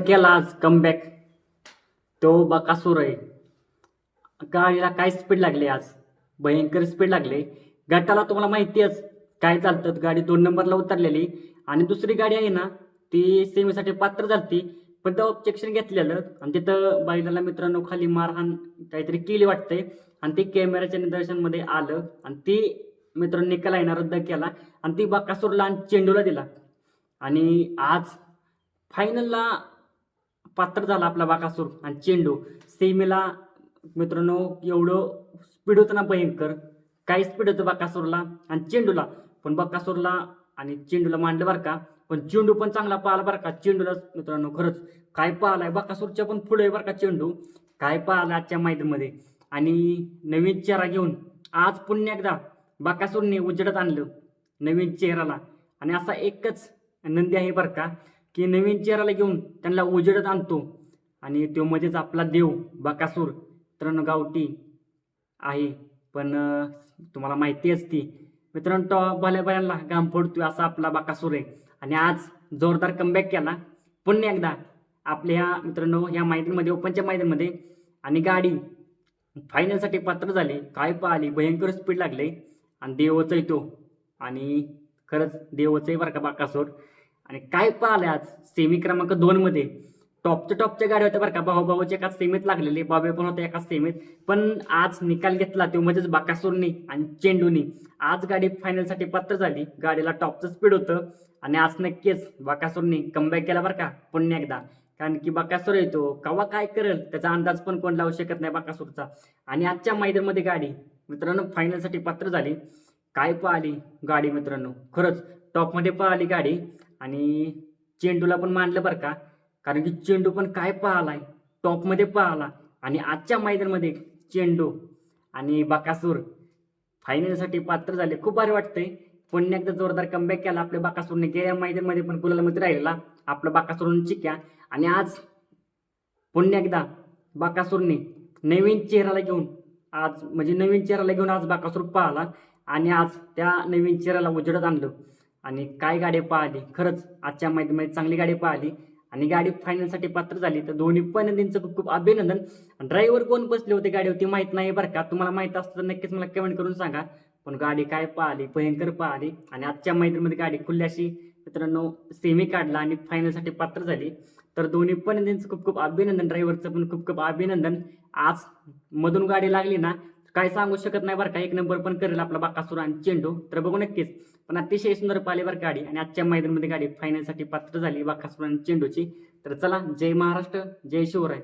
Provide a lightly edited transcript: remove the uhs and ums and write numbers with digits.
केला आज कमबॅक. तो बकासूर आहे. गाडीला काय स्पीड लागली आज, भयंकर स्पीड लागले. गटाला तुम्हाला माहिती आहेच काय चालतं, गाडी 2 नंबरला उतरलेली आणि दुसरी गाडी आहे ना ती सेमीसाठी पात्र झालती, पण तो ऑब्जेक्शन घेतलेलं आणि तिथं बैलाला मित्रांनो खाली मारहाण काहीतरी केली वाटते आणि ते कॅमेऱ्याच्या निदर्शनमध्ये आलं आणि ती मित्रांनो निकाल आहे ना रद्द केला आणि ती बकासूरला आणि चेंडूला दिला. आणि आज फायनलला पात्र झाला आपला बकासूर आणि चेंडू. सेमीला मित्रांनो एवढं स्पीड होतं ना भयंकर, काय स्पीड होतं बकासूरला आणि चेंडूला. पण बकासूरला आणि चेंडूला मांडलं बरं का, पण चेंडू पण चांगला पाहिला बरं का. चेंडूला मित्रांनो खरंच काय पाहिलाय, बकासूरच्या पण पुढे बरं का चेंडू, काय पाहिला आजच्या मैदानामध्ये. आणि नवीन चेहरा घेऊन आज पुन्हा एकदा बकासूरने उजेडात आणलं नवीन चेहऱ्याला. आणि असा एकच नंदी आहे बरं का, की नवीन चेहऱ्याला घेऊन त्यांना उजेडात आणतो आणि तो मध्येच आपला देव बकासूर मित्रांनो गावठी आहे. पण तुम्हाला माहिती असती मित्रांनो तो भल्या भल्यांना घाम फोडतोय असा आपला बकासूर आहे. आणि आज जोरदार कमबॅक केला पुन्हा एकदा आपल्या ह्या मित्रांनो ह्या मैदानामध्ये, ओपनच्या मैदानामध्ये. आणि गाडी फायनलसाठी पात्र झाली. काय पाहिली, भयंकर स्पीड लागले आणि देवच आहे तो. आणि खरंच देवच आहे बरं का बकासूर. आणि काय पाहिलं आज सेमी क्रमांक 2 मध्ये टॉपच्या गाड्या होत्या बरं का. भाऊभाऊच्या एका सेमीत लागलेले, बाबे पण होते एका सेमीत. पण आज निकाल घेतला तो म्हणजेच बकासूरनी आणि चेंडूनी. आज गाडी फायनलसाठी पात्र झाली. गाडीला टॉपचं स्पीड होतं आणि आज नक्कीच बकासूरनी कमबॅक केला बरं का पुन्हा एकदा. कारण की बकासूर येतो कवा काय करेल त्याचा अंदाज पण कोण लावू शकत नाही बकासूरचा. आणि आजच्या मैदानामध्ये गाडी मित्रांनो फायनलसाठी पात्र झाली. काय पाहिली गाडी मित्रांनो, खरंच टॉपमध्ये पाहिली गाडी. आणि चेंडूला पण मानलं बरं का, कारण की चेंडू पण काय पाहिलाय, टॉपमध्ये पाहिला. आणि आजच्या मैदानामध्ये चेंडू आणि बकासूर फायनलसाठी पात्र झाले. खूप भारी वाटतंय. पुन्हा एकदा जोरदार कमबॅक केला आपल्या बकासूरने. गेल्या मैदानामध्ये पण गुलालामध्ये राहिलेला आपला बकासूरने चिक्या. आणि आज पुन्हा एकदा बकासूरने नवीन चेहऱ्याला घेऊन आज म्हणजे नवीन चेहऱ्याला घेऊन आज बकासूर पाहिला आणि आज त्या नवीन चेहऱ्याला उजेडात आणलं. आणि काय गाडी पाहिली, खरंच आजच्या मैदानामध्ये चांगली गाडी पाहिली आणि गाडी फायनलसाठी पात्र झाली. तर दोन्ही पण नंदींचं खूप खूप अभिनंदन. ड्रायव्हर कोण बसले होते गाडीवरती माहीत नाही बरं का, तुम्हाला माहीत असतं तर नक्कीच मला कमेंट करून सांगा. पण गाडी काय पाहिली, भयंकर पाहिली. आणि आजच्या मैदानामध्ये गाडी खुल्ली अशी मित्रांनो सेमी काढला आणि फायनलसाठी पात्र झाली. तर दोन्ही पण नंदींचं खूप खूप अभिनंदन, ड्रायव्हरचं पण खूप खूप अभिनंदन. आज मधून गाडी लागली ना काय सांगू शकत नाही बरं का, 1 नंबर पण करेल आपला बकासूर आणि चेंडू. तर बघू नक्कीच. पण अतिशय सुंदर पाहिली बरं गाडी. आणि आजच्या मैदानामध्ये गाडी फायनलसाठी पात्र झाली बकासूर आणि चेंडूची. तर चला, जय महाराष्ट्र, जय शिवराय.